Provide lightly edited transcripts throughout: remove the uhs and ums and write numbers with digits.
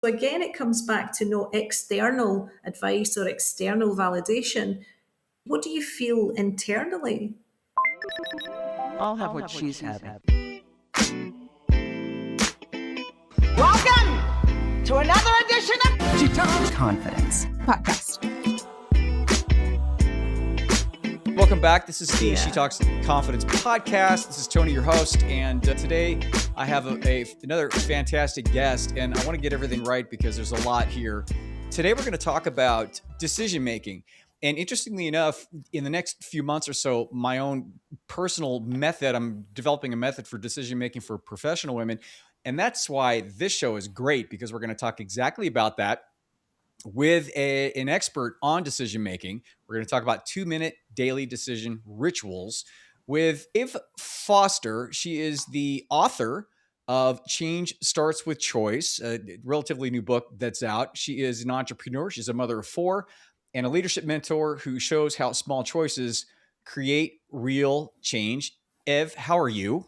So again, it comes back to no external advice or external validation. What do you feel internally? I'll have what she's having. Welcome to another edition of She Talks Confidence podcast. Welcome back. This is the She Talks Confidence podcast. This is Tony, your host, and today I have another fantastic guest, and I want to get everything right because there's a lot here. Today we're going to talk about decision making, and interestingly enough, in the next few months or so, my own personal method, I'm developing a method for decision making for professional women, and that's why this show is great, because we're going to talk exactly about that with an expert on decision making. We're going to talk about 2-minute daily decision rituals with Eve Foster. She is the author of Change Starts with Choice, a relatively new book that's out. She is an entrepreneur. She's a mother of 4 and a leadership mentor who shows how small choices create real change. Eve, how are you?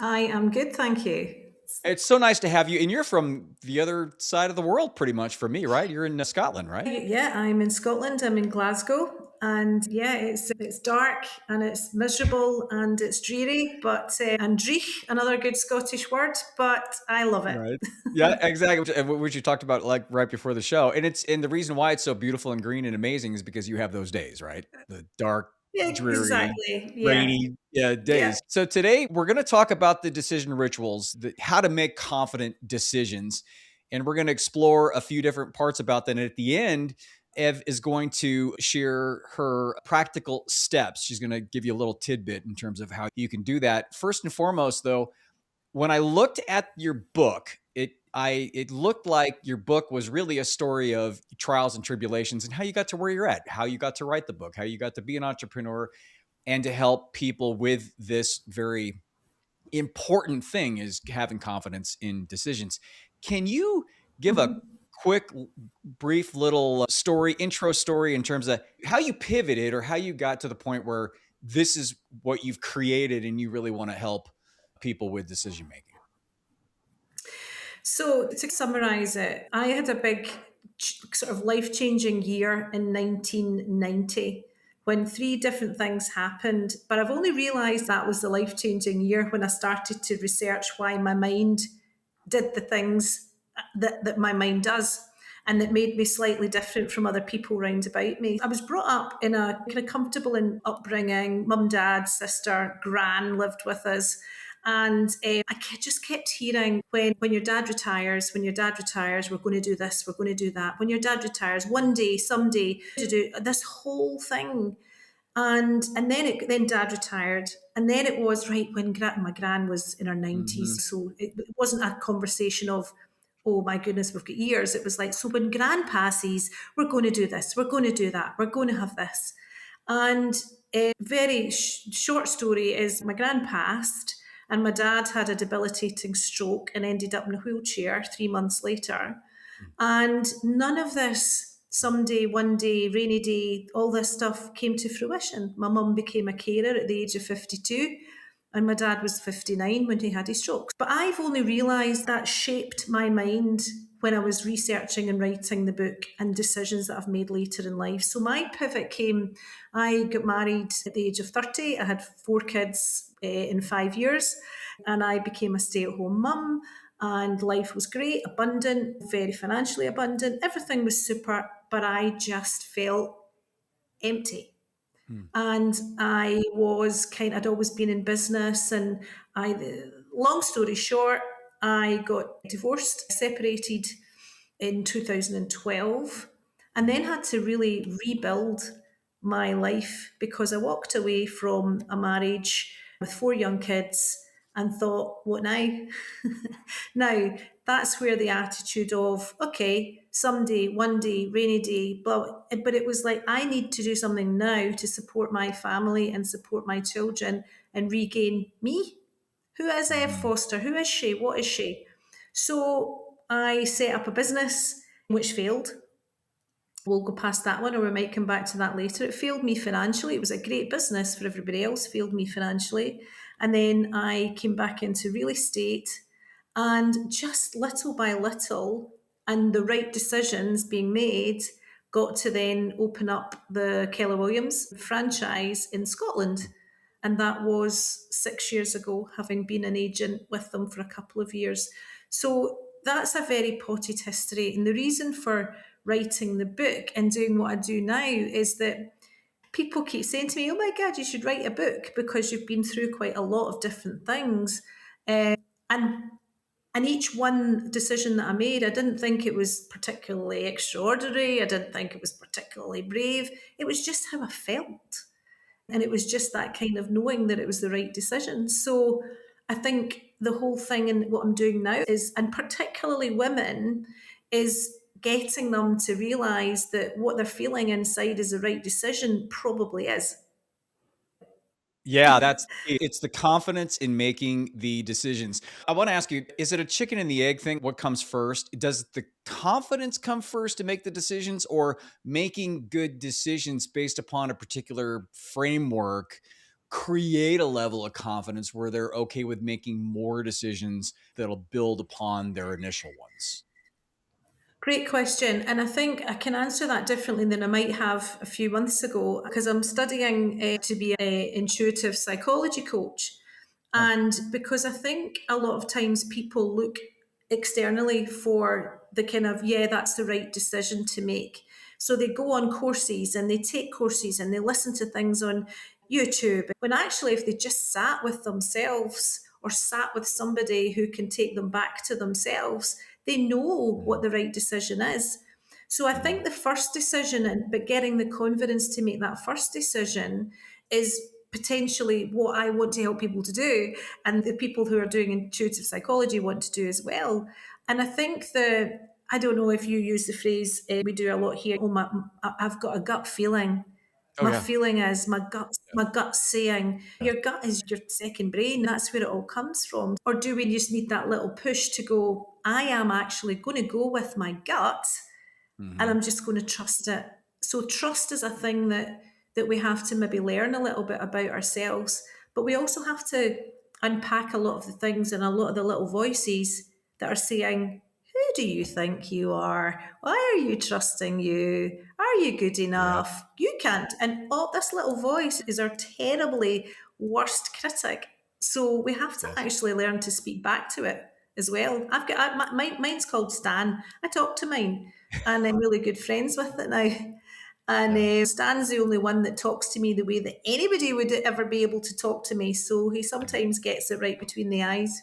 I am good, thank you. It's so nice to have you. And you're from the other side of the world, pretty much, for me, right? You're in Scotland, right? Yeah, I'm in Scotland. I'm in Glasgow. And yeah, it's dark and it's miserable and it's dreary, but and dreich, another good Scottish word, but I love it. Right. Yeah, exactly. Which you talked about like right before the show. And the reason why it's so beautiful and green and amazing is because you have those days, right? The dark, dreary, Exactly. rainy days. Yeah. So today we're going to talk about the decision rituals, how to make confident decisions. And we're going to explore a few different parts about that. And at the end, Ev is going to share her practical steps. She's going to give you a little tidbit in terms of how you can do that. First and foremost, though, when I looked at your book, it looked like your book was really a story of trials and tribulations and how you got to where you're at, how you got to write the book, how you got to be an entrepreneur and to help people with this very important thing is having confidence in decisions. Can you give a quick, brief little intro story in terms of how you pivoted or how you got to the point where this is what you've created and you really want to help people with decision making? So to summarize it, I had a big sort of life-changing year in 1990 when 3 different things happened. But I've only realized that was the life-changing year when I started to research why my mind did the things that my mind does. And that made me slightly different from other people round about me. I was brought up in a kind of comfortable upbringing. Mum, dad, sister, gran lived with us. And I just kept hearing when your dad retires, we're going to do this, we're going to do that. When your dad retires, one day, someday, to do this whole thing. And then dad retired. And then it was right when my gran was in her 90s. So it wasn't a conversation of, oh my goodness, we've got years. It was like, so when gran passes, we're going to do this, we're going to do that, we're going to have this. And a very short story is my gran passed and my dad had a debilitating stroke and ended up in a wheelchair 3 months later. And none of this someday, one day, rainy day, all this stuff came to fruition. My mum became a carer at the age of 52. And my dad was 59 when he had his stroke. But I've only realised that shaped my mind when I was researching and writing the book and decisions that I've made later in life. So my pivot came, I got married at the age of 30. I had 4 kids in 5 years. And I became a stay-at-home mum. And life was great, abundant, very financially abundant. Everything was super. But I just felt empty. And I'd always been in business, and long story short, I got divorced, separated in 2012, and then had to really rebuild my life because I walked away from a marriage with 4 young kids and thought, what now? Now, that's where the attitude of, okay, someday, one day, rainy day, blah, but it was like, I need to do something now to support my family and support my children and regain me. Who is Eve Foster? Who is she? What is she? So I set up a business which failed. We'll go past that one, or we might come back to that later. It failed me financially. It was a great business for everybody else, failed me financially. And then I came back into real estate And just little by little, and the right decisions being made, got to then open up the Keller Williams franchise in Scotland. And that was 6 years ago, having been an agent with them for a couple of years. So that's a very potted history. And the reason for writing the book and doing what I do now is that people keep saying to me, "Oh my God, you should write a book because you've been through quite a lot of different things." And each one decision that I made, I didn't think it was particularly extraordinary. I didn't think it was particularly brave. It was just how I felt. And it was just that kind of knowing that it was the right decision. So I think the whole thing and what I'm doing now is, and particularly women, is getting them to realize that what they're feeling inside is the right decision probably is. Yeah, it's the confidence in making the decisions. I want to ask you, is it a chicken and the egg thing? What comes first? Does the confidence come first to make the decisions, or making good decisions based upon a particular framework create a level of confidence where they're okay with making more decisions that'll build upon their initial ones? Great question. And I think I can answer that differently than I might have a few months ago because I'm studying to be an intuitive psychology coach. Oh, And because I think a lot of times people look externally for the kind of, yeah, that's the right decision to make. So they go on courses and they take courses and they listen to things on YouTube. When actually, if they just sat with themselves or sat with somebody who can take them back to themselves, they know mhm, what the right decision is. So I mhm. think the first decision, but getting the confidence to make that first decision is potentially what I want to help people to do, and the people who are doing intuitive psychology want to do as well. And I think I don't know if you use the phrase we do a lot here. Oh, I've got a gut feeling. Oh My yeah. feeling is Yeah. my gut's saying Yeah. your gut is your second brain. That's where it all comes from. Or do we just need that little push to go? I am actually going to go with my gut and Mhm. I'm just going to trust it. So trust is a thing that we have to maybe learn a little bit about ourselves, but we also have to unpack a lot of the things and a lot of the little voices that are saying, "Who do you think you are? Why are you trusting you? Are you good Yeah. enough? You can't." And all this little voice is our terribly worst critic. So we have to Yes. actually learn to speak back to it as well. Mine's called Stan. I talk to mine and I'm really good friends with it now. And Yeah. Stan's the only one that talks to me the way that anybody would ever be able to talk to me. So he sometimes gets it right between the eyes.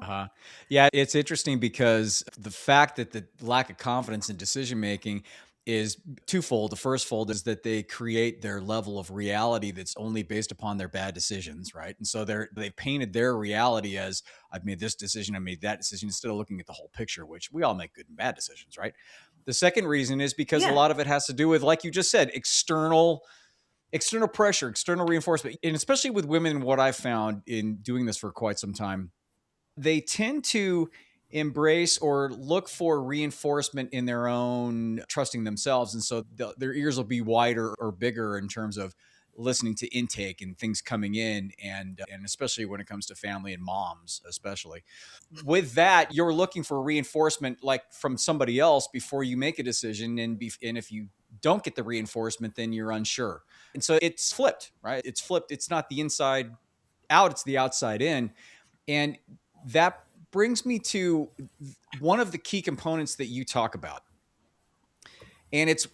Uh-huh. Yeah, it's interesting because the fact that the lack of confidence in decision making is twofold. The first fold is that they create their level of reality that's only based upon their bad decisions, right? And so they've painted their reality as I've made this decision, I made that decision, instead of looking at the whole picture, which we all make good and bad decisions, right? The second reason is because a Yeah. lot of it has to do with, like you just said, external pressure, external reinforcement. And especially with women, what I've found in doing this for quite some time, they tend to embrace or look for reinforcement in their own trusting themselves. And so their ears will be wider or bigger in terms of listening to intake and things coming in. And especially when it comes to family and moms, especially with that, you're looking for reinforcement like from somebody else before you make a decision. And if you don't get the reinforcement, then you're unsure. And so it's flipped, right? It's flipped. It's not the inside out, it's the outside in. And that brings me to one of the key components that you talk about. And it's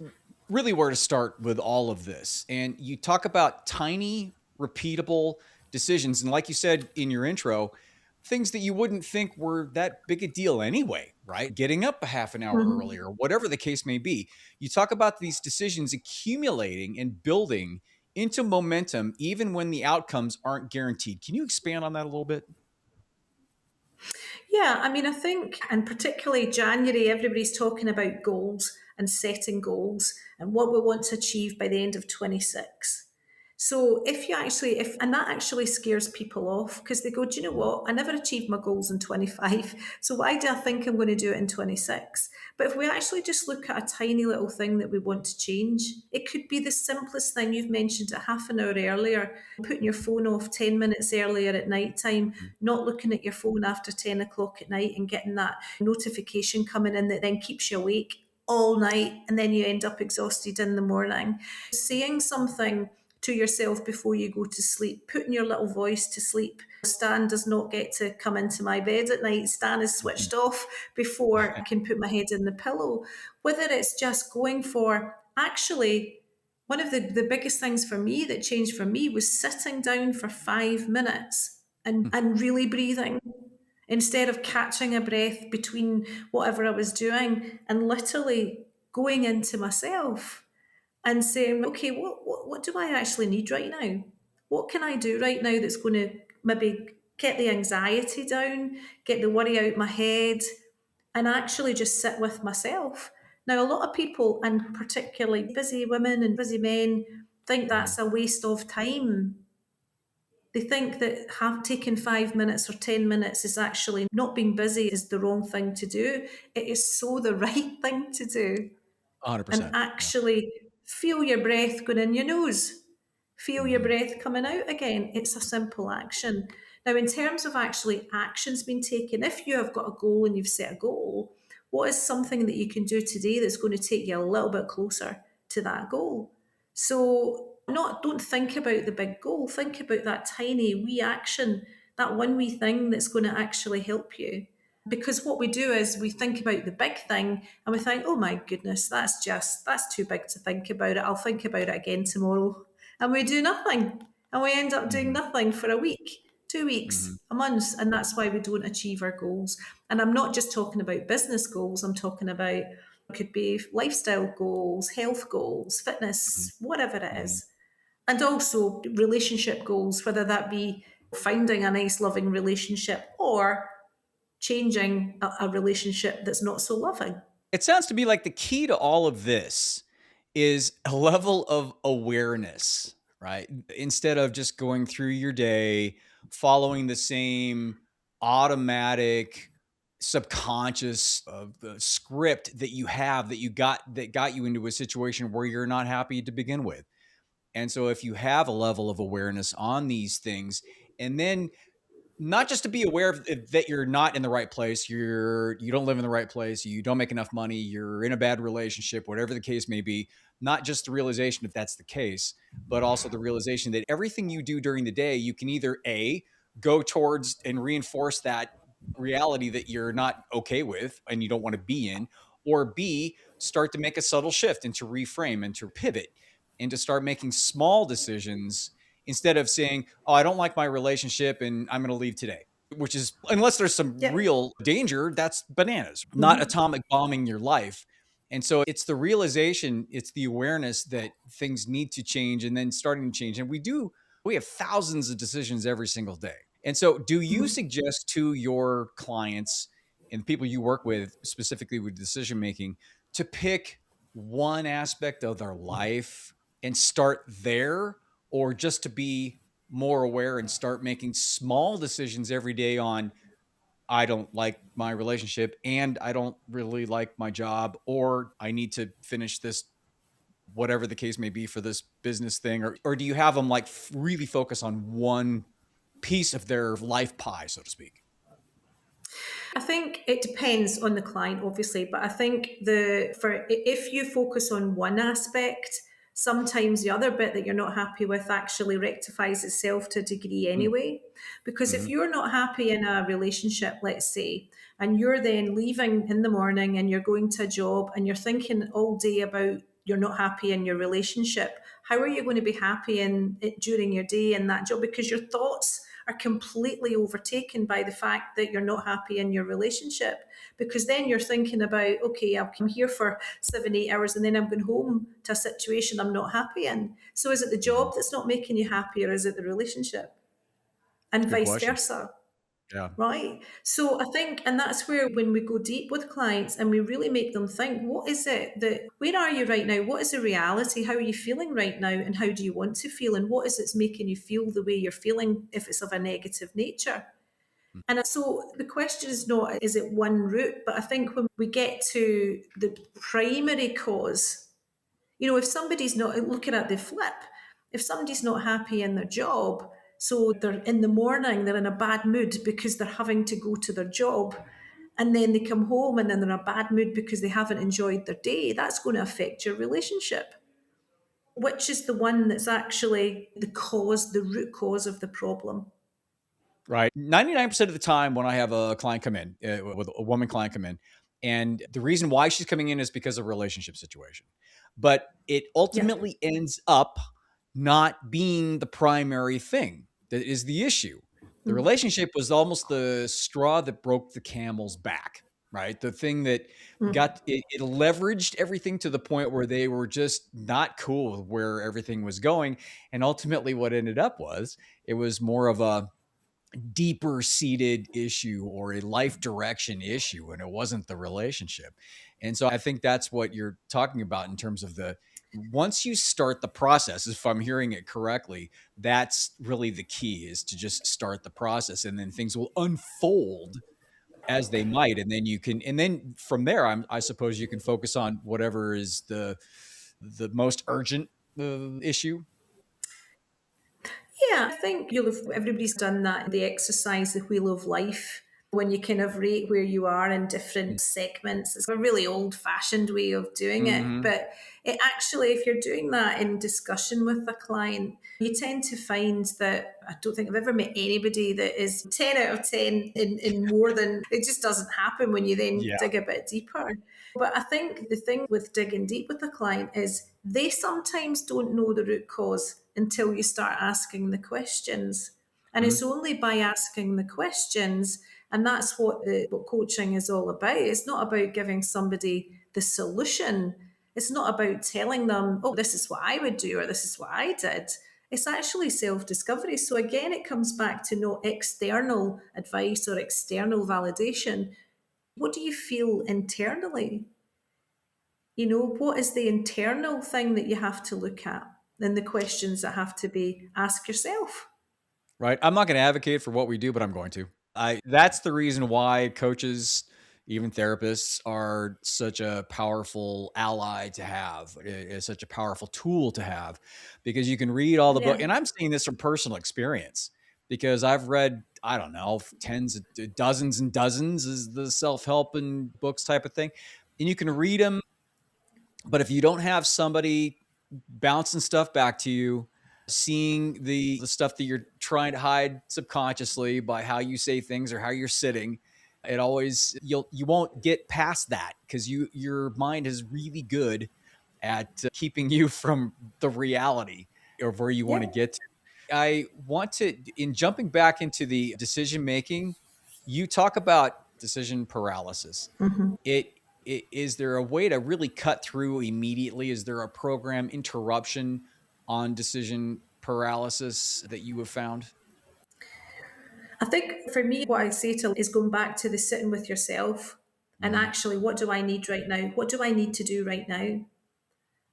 really where to start with all of this. And you talk about tiny, repeatable decisions. And like you said in your intro, things that you wouldn't think were that big a deal anyway, right? Getting up a half an hour Mhm. earlier, whatever the case may be. You talk about these decisions accumulating and building into momentum, even when the outcomes aren't guaranteed. Can you expand on that a little bit? Yeah, I mean, I think, and particularly January, everybody's talking about goals and setting goals and what we want to achieve by the end of 26. So and that actually scares people off because they go, do you know what? I never achieved my goals in 25. So why do I think I'm going to do it in 26? But if we actually just look at a tiny little thing that we want to change, it could be the simplest thing. You've mentioned it half an hour earlier, putting your phone off 10 minutes earlier at night time, not looking at your phone after 10 o'clock at night and getting that notification coming in that then keeps you awake all night and then you end up exhausted in the morning. Saying something to yourself before you go to sleep, putting your little voice to sleep. Stan does not get to come into my bed at night. Stan is switched off before I can put my head in the pillow. Whether it's just going for, actually, one of the biggest things for me that changed for me was sitting down for 5 minutes and really breathing instead of catching a breath between whatever I was doing and literally going into myself and saying, okay, what do I actually need right now? What can I do right now that's going to maybe get the anxiety down, get the worry out my head, and actually just sit with myself? Now, a lot of people, and particularly busy women and busy men, think that's a waste of time. They think that taking 5 minutes or 10 minutes is actually not being busy is the wrong thing to do. It is so the right thing to do. And 100%. Yeah. actually feel your breath going in your nose, feel your Mhm. breath coming out again. It's a simple action. Now, in terms of actually actions being taken, if you have got a goal and you've set a goal, what is something that you can do today that's going to take you a little bit closer to that goal? So, don't think about the big goal, think about that tiny wee action, that one wee thing that's going to actually help you. Because what we do is we think about the big thing and we think, oh my goodness, that's too big to think about it. I'll think about it again tomorrow. And we do nothing. And we end up doing Mhm. nothing for a week, 2 weeks, Mhm. a month. And that's why we don't achieve our goals. And I'm not just talking about business goals, I'm talking about it could be lifestyle goals, health goals, Mhm. fitness, whatever it Mhm. is. And also relationship goals, whether that be finding a nice, loving relationship or changing a relationship that's not so loving. It sounds to me like the key to all of this is a level of awareness, right? Instead of just going through your day following the same automatic subconscious of the script that you have that got you into a situation where you're not happy to begin with. And so if you have a level of awareness on these things and then not just to be aware of that you're not in the right place, you don't live in the right place, you don't make enough money, you're in a bad relationship, whatever the case may be, not just the realization if that's the case, but also the realization that everything you do during the day, you can either A, go towards and reinforce that reality that you're not okay with and you don't want to be in, or B, start to make a subtle shift and to reframe and to pivot and to start making small decisions instead of saying, "Oh, I don't like my relationship and I'm going to leave today." Which is, unless there's some Yep. real danger, that's bananas, not Mhm. atomic bombing your life. And so it's the realization, it's the awareness that things need to change and then starting to change. And we have thousands of decisions every single day. And so, do you Mhm. suggest to your clients and the people you work with, specifically with decision making, to pick one aspect of their life and start there, or just to be more aware and start making small decisions every day on, I don't like my relationship and I don't really like my job, or I need to finish this, whatever the case may be for this business thing? Or do you have them like really focus on one piece of their life pie, so to speak? I think it depends on the client, obviously, but I think the for if you focus on one aspect, sometimes the other bit that you're not happy with actually rectifies itself to a degree anyway. Because if Mm-hmm. you're not happy in a relationship, let's say, and you're then leaving in the morning and you're going to a job and you're thinking all day about you're not happy in your relationship, how are you going to be happy in it during your day in that job? Because your thoughts are completely overtaken by the fact that you're not happy in your relationship. Because then you're thinking about, okay, I've come here for 7, 8 hours and then I'm going home to a situation I'm not happy in. So is it the Mm-hmm. job that's not making you happy or is it the relationship? And It's a good vice question. versa. Yeah. right? So I think, and that's where when we go deep with clients and we really make them think, what is it that, where are you right now? What is the reality? How are you feeling right now? And how do you want to feel? And what is it's making you feel the way you're feeling if it's of a negative nature? And so the question is not, is it one route? But I think when we get to the primary cause, if somebody's not looking at the flip, if somebody's not happy in their job, so they're in the morning, they're in a bad mood because they're having to go to their job, and then they come home and then they're in a bad mood because they haven't enjoyed their day, that's going to affect your relationship. Which is the one that's actually the root cause of the problem? Right. 99% of the time when I have a client come in, with a woman client come in, and the reason why she's coming in is because of a relationship situation. But it Yeah. ultimately ends up not being the primary thing that is the issue. The Mm. relationship was almost the straw that broke the camel's back, right? The thing that Mm. it leveraged everything to the point where they were just not cool with where everything was going. And ultimately, what ended up was it was more of a deeper seated issue or a life direction issue, and it wasn't the relationship. And so I think that's what you're talking about in terms of the once you start the process, if I'm hearing it correctly, that's really the key, is to just start the process, and then things will unfold as they might. And then you can, and then from there, I suppose you can focus on whatever is the most urgent issue. Yeah, I think everybody's done that, the exercise, the wheel of life, when you kind of rate where you are in different segments. It's a really old fashioned way of doing it. Mm-hmm. But it actually, if you're doing that in discussion with a client, you tend to find that I don't think I've ever met anybody that is 10 out of 10 in more than, it just doesn't happen when you then Yeah. dig a bit deeper. But I think the thing with digging deep with a client is they sometimes don't know the root cause until you start asking the questions. And Mhm. it's only by asking the questions, and that's what coaching is all about. It's not about giving somebody the solution. It's not about telling them, oh, this is what I would do or this is what I did. It's actually self discovery. So, again, it comes back to no external advice or external validation. What do you feel internally? What is the internal thing that you have to look at? And the questions that have to be asked yourself. Right. I'm not going to advocate for what we do, but I'm going to. That's the reason why coaches, even therapists, are such a powerful ally to have, is such a powerful tool to have, because you can read all the book. Yeah. And I'm saying this from personal experience because I've read, I don't know, tens, dozens and dozens is the self-help and books type of thing. And you can read them, but if you don't have somebody bouncing stuff back to you, seeing the stuff that you're trying to hide subconsciously by how you say things or how you're sitting, it always you won't get past that because your mind is really good at keeping you from the reality of where you want to Yeah. get to. I want to, in jumping back into the decision making, you talk about decision paralysis. Mhm. It, is there a way to really cut through immediately? Is there a program interruption on decision paralysis that you have found? I think for me, what I say to is going back to the sitting with yourself and Mhm. actually, what do I need right now? What do I need to do right now?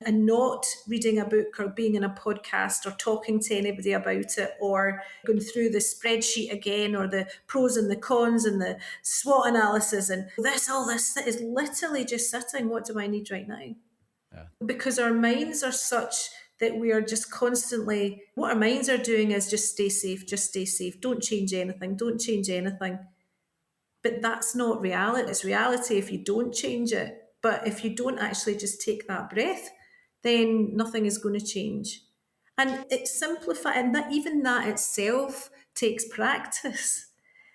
And not reading a book or being in a podcast or talking to anybody about it or going through the spreadsheet again or the pros and the cons and the SWOT analysis and all this is literally just sitting. What do I need right now? Yeah. Because our minds are such that we are just constantly, what our minds are doing is just stay safe, don't change anything, don't change anything. But that's not reality. It's reality if you don't change it. But if you don't actually just take that breath, then nothing is going to change. And it's simplified, and that even that itself takes practice.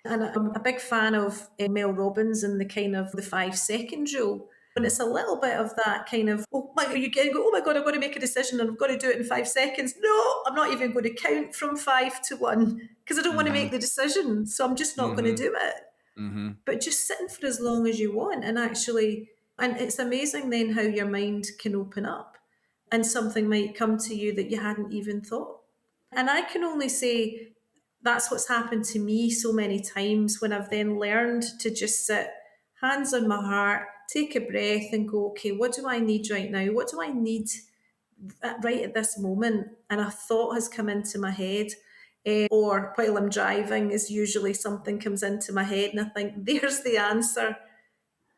And I'm a big fan of Mel Robbins and the kind of the 5 second rule. And it's a little bit of that kind of, oh my, you go, oh my God, I've got to make a decision and I've got to do it in 5 seconds. No, I'm not even going to count from 5 to 1 because I don't want to Mhm. make the decision. So I'm just not going to Mhm. do it. Mhm. But just sitting for as long as you want and actually, and it's amazing then how your mind can open up and something might come to you that you hadn't even thought. And I can only say That's what's happened to me so many times when I've then learned to just sit, hands on my heart, take a breath and go, okay, what do I need right now? What do I need right at this moment? And a thought has come into my head. Or while I'm driving, is usually something comes into my head and I think, there's the answer.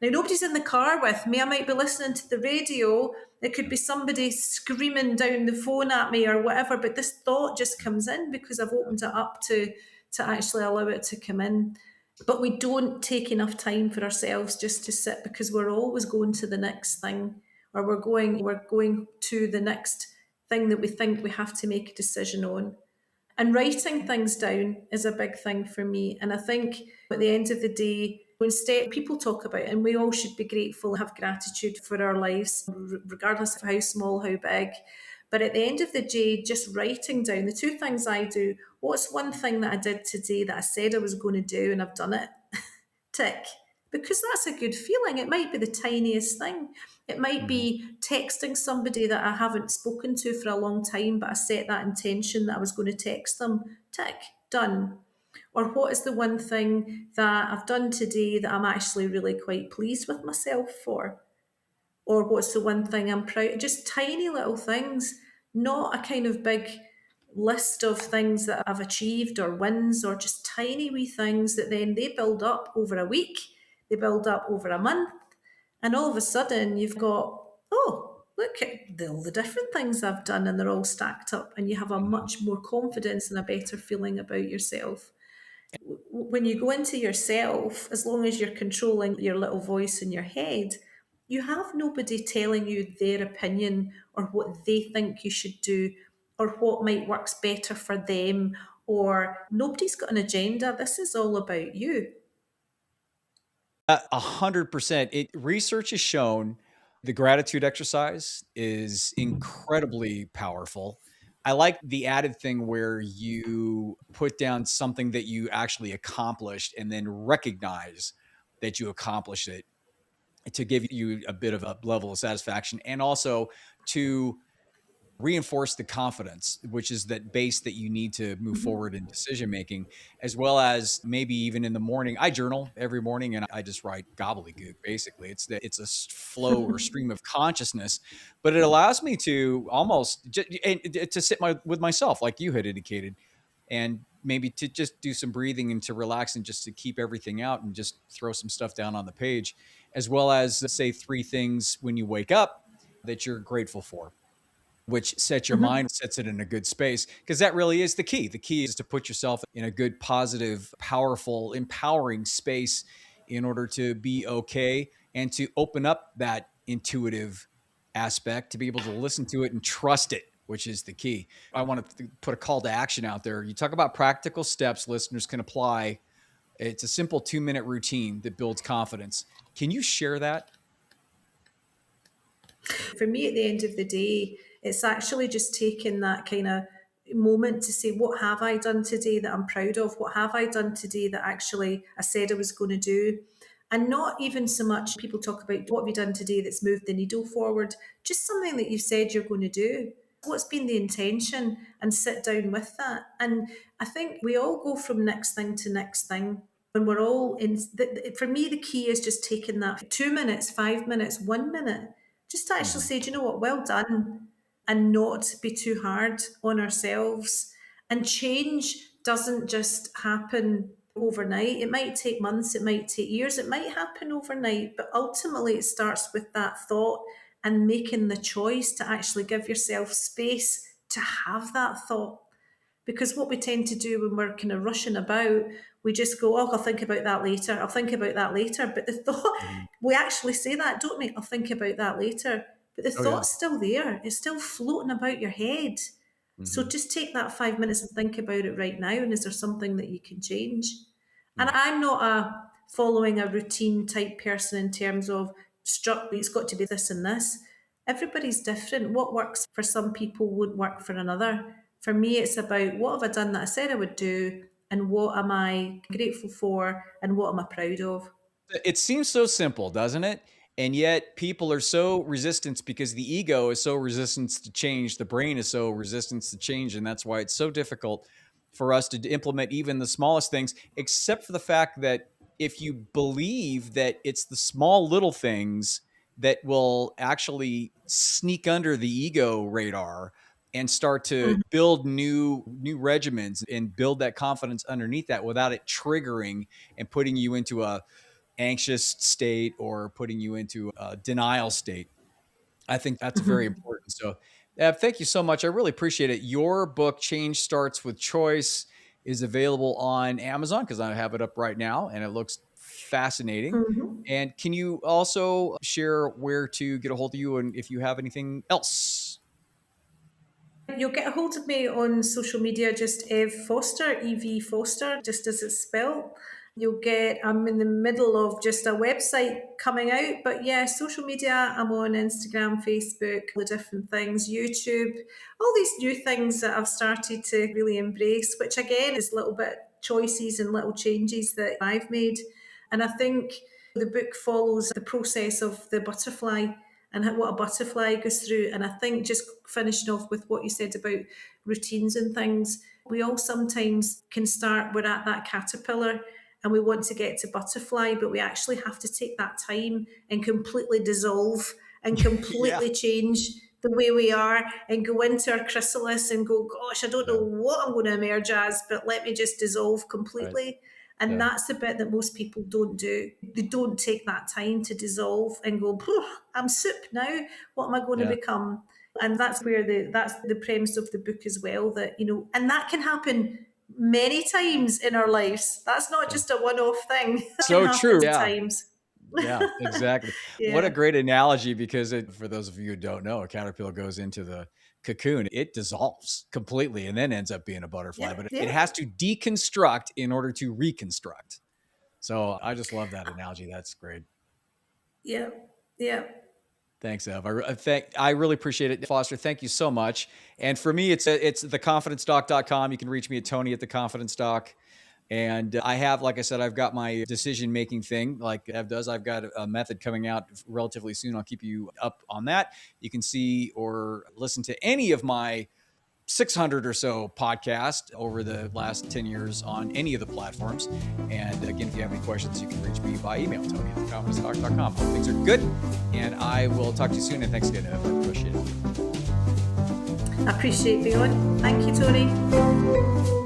Now, nobody's in the car with me. I might be listening to the radio. It could be somebody screaming down the phone at me or whatever, but this thought just comes in because I've opened it up to actually allow it to come in. But we don't take enough time for ourselves just to sit because we're always going to the next thing, or we're going to the next thing that we think we have to make a decision on. And writing things down is a big thing for me. And I think at the end of the day, instead, people talk about it, and we all should be grateful, have gratitude for our lives, regardless of how small, how big. But at the end of the day, just writing down the two things I do. What's one thing that I did today that I said I was going to do and I've done it? Tick. Because that's a good feeling. It might be the tiniest thing. It might be texting somebody that I haven't spoken to for a long time, but I set that intention that I was going to text them. Tick. Done. Or what is the one thing that I've done today that I'm actually really quite pleased with myself for? Or what's the one thing I'm proud of? Just tiny little things, not a kind of big list of things that I've achieved or wins, or just tiny wee things that then they build up over a week, they build up over a month, and all of a sudden you've got, oh, look at all the different things I've done, and they're all stacked up, and you have a much more confidence and a better feeling about yourself. When you go into yourself, as long as you're controlling your little voice in your head, you have nobody telling you their opinion or what they think you should do or what might works better for them, or nobody's got an agenda. This is all about you. 100%. Research has shown the gratitude exercise is incredibly powerful. I like the added thing where you put down something that you actually accomplished and then recognize that you accomplished it to give you a bit of a level of satisfaction, and also to reinforce the confidence, which is that base that you need to move forward in decision making, as well as maybe even in the morning. I journal every morning and I just write gobbledygook. Basically, it's a flow or stream of consciousness, but it allows me to almost to sit with myself, like you had indicated, and maybe to just do some breathing and to relax and just to keep everything out and just throw some stuff down on the page, as well as say 3 things when you wake up that you're grateful for, which sets your mind, sets it in a good space, because that really is the key. The key is to put yourself in a good, positive, powerful, empowering space in order to be okay and to open up that intuitive aspect, to be able to listen to it and trust it, which is the key. I want to put a call to action out there. You talk about practical steps listeners can apply. It's a simple 2-minute routine that builds confidence. Can you share that? For me, at the end of the day, it's actually just taking that kind of moment to say, what have I done today that I'm proud of? What have I done today that actually I said I was going to do? And not even so much people talk about what have you done today that's moved the needle forward, just something that you've said you're going to do. What's been the intention, and sit down with that. And I think we all go from next thing to next thing. When we're all in, for me, the key is just taking that 2 minutes, 5 minutes, 1 minute, just to actually say, do you know what, well done, and not be too hard on ourselves. And change doesn't just happen overnight. It might take months, it might take years, it might happen overnight, but ultimately it starts with that thought and making the choice to actually give yourself space to have that thought. Because what we tend to do when we're kind of rushing about, we just go, oh, I'll think about that later. I'll think about that later. But the thought, we actually say that, don't we? I'll think about that later. But the thought's still there. It's still floating about your head. So just take that 5 minutes and think about it right now. And is there something that you can change? And I'm not following a routine type person in terms of it's got to be this and this. Everybody's different. What works for some people won't work for another. For me, it's about what have I done that I said I would do, and what am I grateful for, and what am I proud of. It seems so simple, doesn't it? And yet people are so resistant because the ego is so resistant to change. The brain is so resistant to change. And that's why it's so difficult for us to implement even the smallest things, except for the fact that if you believe that it's the small little things that will actually sneak under the ego radar and start to Mhm. build new regimens and build that confidence underneath that without it triggering and putting you into a anxious state or putting you into a denial state. I think that's very Mhm. important. So, thank you so much. I really appreciate it. Your book, Change Starts with Choice, is available on Amazon because I have it up right now and it looks fascinating. Mhm. And can you also share where to get a hold of you and if you have anything else? You'll get a hold of me on social media, just Ev Foster, EV Foster, just as it's spelled. I'm in the middle of just a website coming out, but yeah, social media, I'm on Instagram, Facebook, the different things, YouTube, all these new things that I've started to really embrace, which again is little bit choices and little changes that I've made. And I think the book follows the process of the butterfly and what a butterfly goes through. And I think just finishing off with what you said about routines and things, we all sometimes can start, we're at that caterpillar and we want to get to butterfly, but we actually have to take that time and completely dissolve and Yeah. completely change the way we are and go into our chrysalis and go, gosh, I don't know Yeah. what I'm going to emerge as, but let me just dissolve Right. completely. And Yeah. that's the bit that most people don't do. They don't take that time to dissolve and go, I'm soup now. What am I going to Yeah. become? And that's where that's the premise of the book as well. That and that can happen many times in our lives. That's not Yeah. just a one-off thing. That can So happen true. Yeah. times. Yeah, exactly. What a Yeah. great analogy, because for those of you who don't know, a caterpillar goes into the cocoon, it dissolves completely and then ends up being a butterfly, Yeah. but it Yeah. has to deconstruct in order to reconstruct. So I just love that analogy. That's great. Yeah. Yeah. Thanks, Ev. I really appreciate it. Foster, thank you so much. And for me, it's theconfidencedoc.com. You can reach me at Tony at theconfidencedoc. And I have, like I said, I've got my decision-making thing like Ev does. I've got a method coming out relatively soon. I'll keep you up on that. You can see or listen to any of my 600 or so podcasts over the last 10 years on any of the platforms. And again, if you have any questions, you can reach me by email, Tony at theconfidencedoc.com. Hope things are good. And I will talk to you soon. And thanks again, Ev. I appreciate it. I appreciate being on. Thank you, Tony.